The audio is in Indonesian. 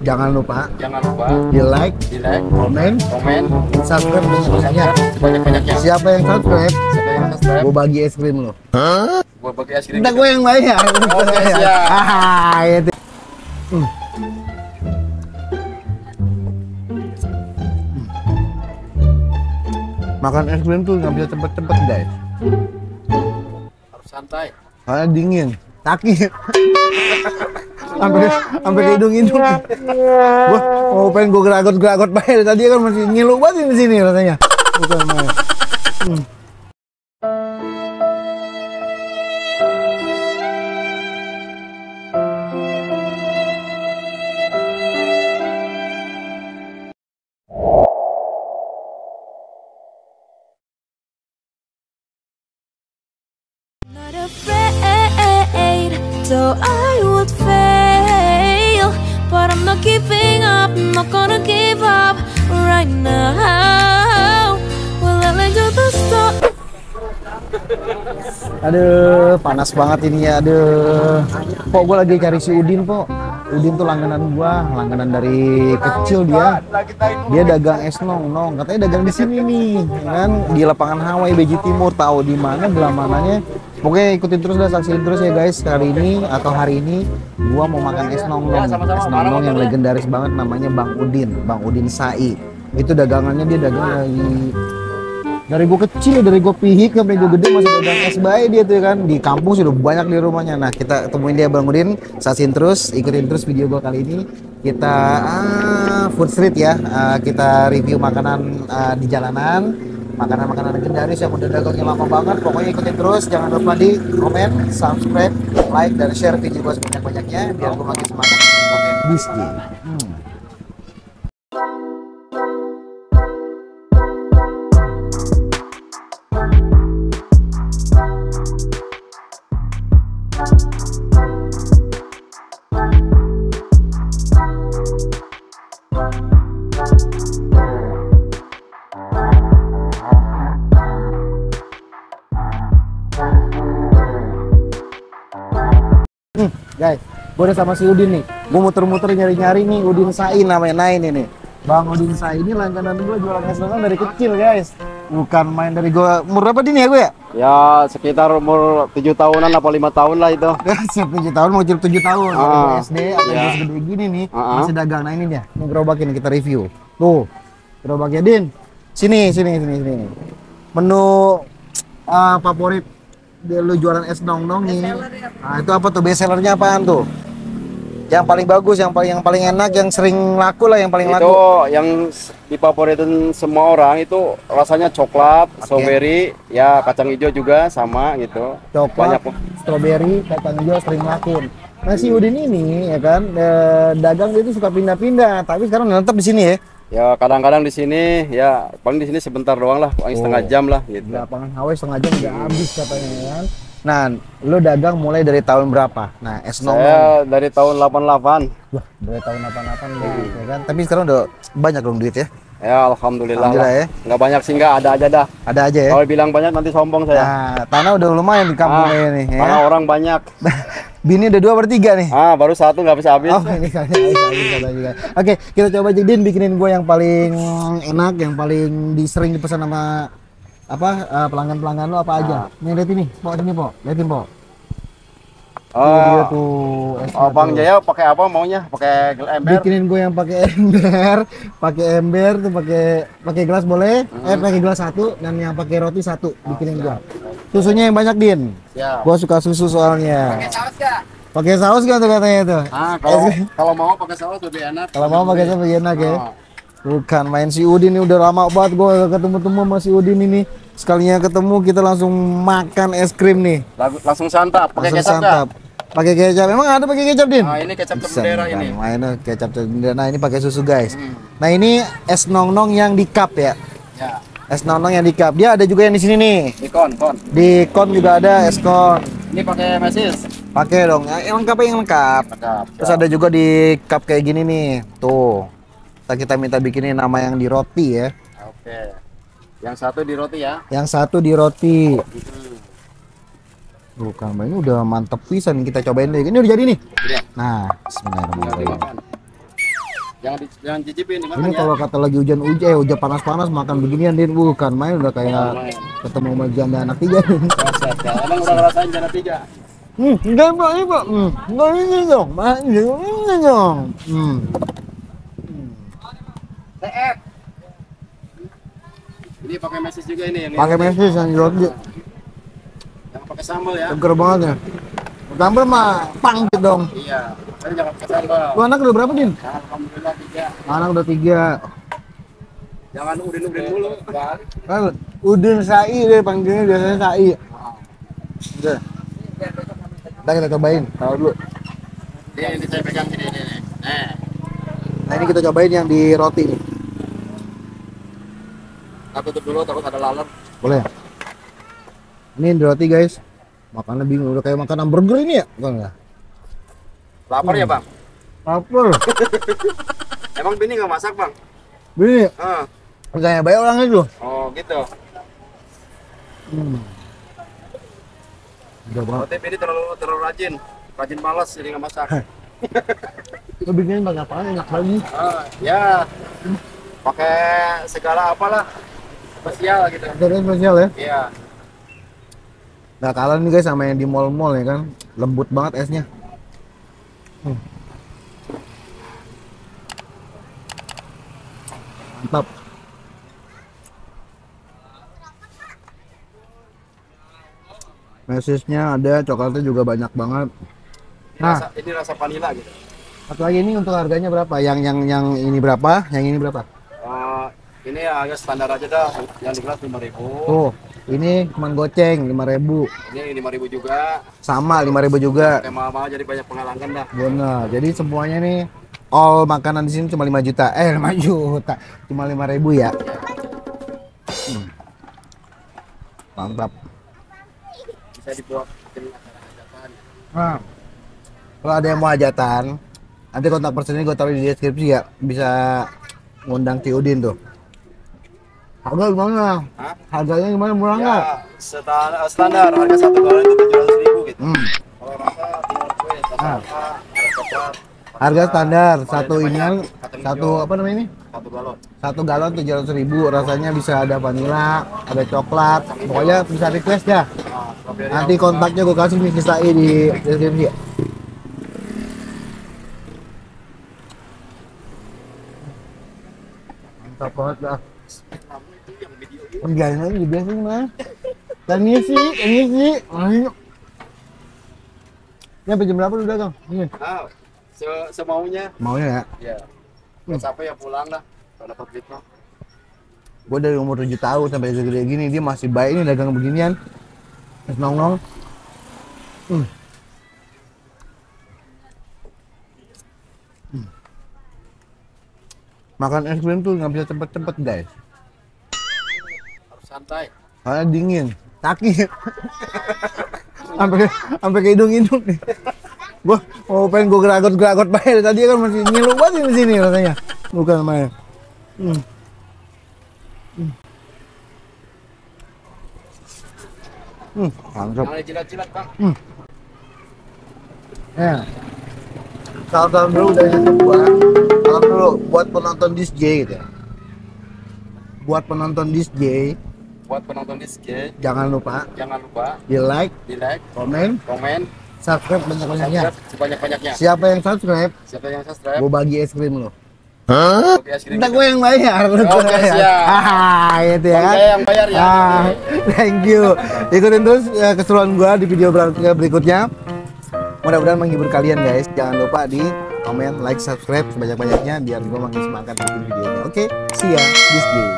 Jangan lupa di like, komen, subscribe semuanya. Siapa yang subscribe, gue bagi es krim lo. Gua bagi es krim. Udah gue yang bayar. Oke, siap. Itu. Makan es krim tuh nggak bisa cepet-cepet guys. Harus santai. Karena dingin, sakit. sampai ke hidung. Wah, mau pengen gue geragot banget tadi kan masih ngilu banget di sini rasanya. Bukan main. Not afraid, so I would fail, but I'm not giving up, I'm not gonna give up right now. Well, I let you the stop. Aduh, panas banget ini ya. Aduh, Pok, gue lagi cari si Udin, Pok. Udin tuh langganan gua, langganan dari kecil dia. Dia dagang es nong-nong, katanya dagang di sini nih, kan di lapangan Hawaii Beji Timur. Tahu di mana, belah mananya. Pokoknya ikutin terus dah, saksiin terus ya guys. Hari ini gua mau makan es nong-nong. Es nong-nong yang legendaris banget namanya Bang Udin Sai. Itu dagangannya, dia dagang dari gue kecil, dari gue pihik sampai gue gede masih dagang es bae dia tuh kan. Di kampung sudah banyak di rumahnya. Nah, kita temuin dia Bang Udin, saksiin terus, ikutin terus video gue kali ini. Kita food street ya, kita review makanan di jalanan, makanan-makanan legendaris yang udah dagangnya lama banget. Pokoknya ikutin terus, jangan lupa di komen, subscribe, like, dan share video gue sebanyak-banyaknya biar gue makin semangat konten bisnis. Guys, gue udah sama si Udin nih. Gue muter-muter nyari-nyari nih Udin Sai namanya. Nah ini nih, Bang Udin Sai ini langganan gue jualan es nong dari kecil guys. Bukan main dari gue. Umur berapa Din ya gue ya? Ya sekitar umur 7 tahunan apa 5 tahun lah itu. 7 tahun mau 7 tahun. Dari gue SD apa iya. yang segede gini nih masih dagang. Nah ini dia, ini gerobak ini kita review. Tuh, gerobaknya Din. Sini. Menu favorit dia lu jualan es nong-nong nih. Nah, itu apa tuh best sellernya apaan tuh? Yang paling bagus, yang paling enak, yang sering laku lah, yang paling laku. Itu yang difavoritin semua orang itu rasanya coklat, strawberry, ya kacang hijau juga sama gitu. Coklat, strawberry, kacang hijau sering laku. Nah si Udin ini ya kan dagang dia itu suka pindah-pindah, tapi sekarang tetap di sini ya. Ya kadang-kadang di sini ya paling di sini sebentar doang lah, paling setengah jam lah gitu. Lapangan Hawaii setengah jam udah habis katanya ya kan. Nah, lo dagang mulai dari tahun berapa? Nah, es nong. Saya dari tahun 88. Wah, dari tahun 88 ya kan. Tapi sekarang udah banyak dong duit ya. Ya alhamdulillah ya. Nggak banyak sih, nggak ada aja dah. Ada aja ya. Kalau bilang banyak nanti sombong saya. Nah, tanah udah lumayan di kampung ini ya. Tanah orang banyak. Bini udah 2 per 3 nih. Baru 1 nggak bisa habis. Oh, ini juga. Oke, kita coba aja Din bikinin gue yang paling enak, yang paling sering dipesan sama pelanggan-pelanggan lo apa aja. Nih lihat ini, Pok, sini Pok. Lihatin Pok. Oh, tuh. Bang Jaya pakai apa maunya? Pakai ember? Bikinin gue yang pakai ember tuh pakai gelas boleh. Pakai gelas 1 dan yang pakai roti 1 bikinin gue. Susunya yang banyak Din. Gue suka susu soalnya. Pakai saus gak? Pakai saus gak tuh katanya tuh? Kalau mau pakai saus lebih enak. Kalau mau pakai saus lebih enak ya. Bukan main si Udin ini udah lama banget gue ketemu sama si Udin ini. Sekalinya ketemu kita langsung makan es krim nih. Langsung santap. Pakai kecap gak? Pakai kecap. Emang ada pakai kecap Din? Nah ini kecap bendera ini. Mainnya kecap bendera. Nah ini pakai susu guys. Nah ini es nong-nong yang di cup ya. Ya. Es nong-nong yang di cup. Dia ada juga yang di sini nih. Di kon. Di kon juga ada es kon. Ini pakai mesis. Pakai dong. Yang lengkap yang lengkap. Terus ada juga di cup kayak gini nih. Tuh. Kita minta bikinin nama yang di roti ya. Oke. Yang satu di roti ya. Yang satu di roti. Bukan, ini udah mantep pisan, kita cobain deh. Ini udah jadi nih. Iya. Nah, bismillahirrahmanirrahim. Jangan cicipin dimakan Ini ya. kalau kata lagi hujan panas-panas makan beginian Din, bukan main udah kayak Main. ketemu sama janda anak 3 Din. Buset, ya. Emang udah ngerasain jana 3? Enggak Pak, ini Pak. Enggak ini dong, Pak. Ini dong. Ini pakai mesis juga ini yang Pakai mesis yang roti. Jangan pakai sambal ya. Seger banget ya. Sambal mah pangsit dong. Iya, tapi jangan pakai sambal. Lu anak udah berapa Din? Alhamdulillah 3. Anak udah 3. Jangan udin-udin dulu. Kan Udin Sai deh panggilnya biasanya Sai. Udah. Ntar kita cobain. Tahu dulu. Ini saya pegang gini nih. Nah ini kita cobain yang di roti nih. Kita tutup dulu takut ada lalat. Boleh ya? Ini di roti guys. Makannya bingung udah kayak makan hamburger ini ya? Bukan ya? Lapar ya, Bang? Lapar. Emang bini nggak masak, Bang? Ini Ah. kayak banyak orang itu. Oh, gitu. Udah banget. Berarti bini terlalu rajin. Rajin malas jadi nggak masak. Lu bikin banyak apaan enak lagi. Ah, ya. Pakai segala apalah spesial gitu. Ada spesial ya. Iya. Nggak kalah nih guys sama yang di mall-mall ya kan. Lembut banget esnya. Mantap. Mesisnya ada, coklatnya juga banyak banget. Nah. Ini rasa vanila gitu. Satu lagi ini untuk harganya berapa? Yang ini berapa? Yang ini berapa? Ini ya agak standar aja dah. Yang di kelas 5.000. Tuh, ini cuman goceng 5.000. Ini 5.000 juga. Sama 5.000 juga. Kayak mahal-mahal jadi banyak pengalaman dah. Benar. Jadi semuanya nih all makanan di sini cuma 5 juta. 5 juta. Cuma 5.000 ya. Mantap. Bisa dibuat bikin acara-acaraan. Nah, kalau ada yang mau hajatan, nanti kontak personnya gue taruh di deskripsi ya. Bisa ngundang Ci Udin tuh. Harga gimana? Hah? Harganya gimana, murah nggak? Ya, standar harga 1 galon itu 700.000 gitu. Kalau rasa tinggal gue Ah. ada coklat. Harga standar, Kalau satu yang inian, banyak, kacang satu hijau, apa namanya ini? 1 galon. 1 galon 700.000. Rasanya bisa ada vanila, ada coklat. Pokoknya bisa request ya. Nah, strawberry Nanti yang- kontaknya gue kasih nih Kisai di deskripsi ya. Mantap banget dah. Kamu itu yang video itu. Enggak lagi biasa mah. Tanya sih, ayo. Ya jam berapa lu dagang? Ini. Nah, semaunya. Maunya ya. Ya. Kalau capek ya pulang lah. Kalau dapat duit mah. Gue dari umur 7 tahun sampai segede gini dia masih baik ini dagang beginian. Terus nongkrong. Makan es krim tuh nggak bisa cepet-cepet guys. Harus santai. Karena dingin, sakit. sampai ke hidung-hidung nih. Gua mau pengen gue geragot-geragot bayar tadi kan masih ngilu banget di sini rasanya. Bukan main. Mantap. Jangan jilat-jilat, Bang. Ya. Salam dulu dari gua. Salam dulu buat penonton Disc J gitu ya. Buat penonton Disc J, Buat penonton Disc, jangan lupa jangan lupa di like, di like, komen, komen, subscribe banyak-banyaknya. subscribe sebanyak-banyaknya. Siapa yang subscribe, Siapa yang subscribe? gua bagi es krim lo. Oke, es krim Entah gitu. gue yang bayar, lu Oke, bayar. siap. Itu ya Bang kan. Jaya yang bayar ya. Thank you. Ikutin terus keseruan gua di video berikutnya. Mudah-mudahan menghibur kalian guys. Jangan lupa di komen, like, subscribe sebanyak-banyaknya biar gua makin semangat bikin videonya. Oke, see ya. This day.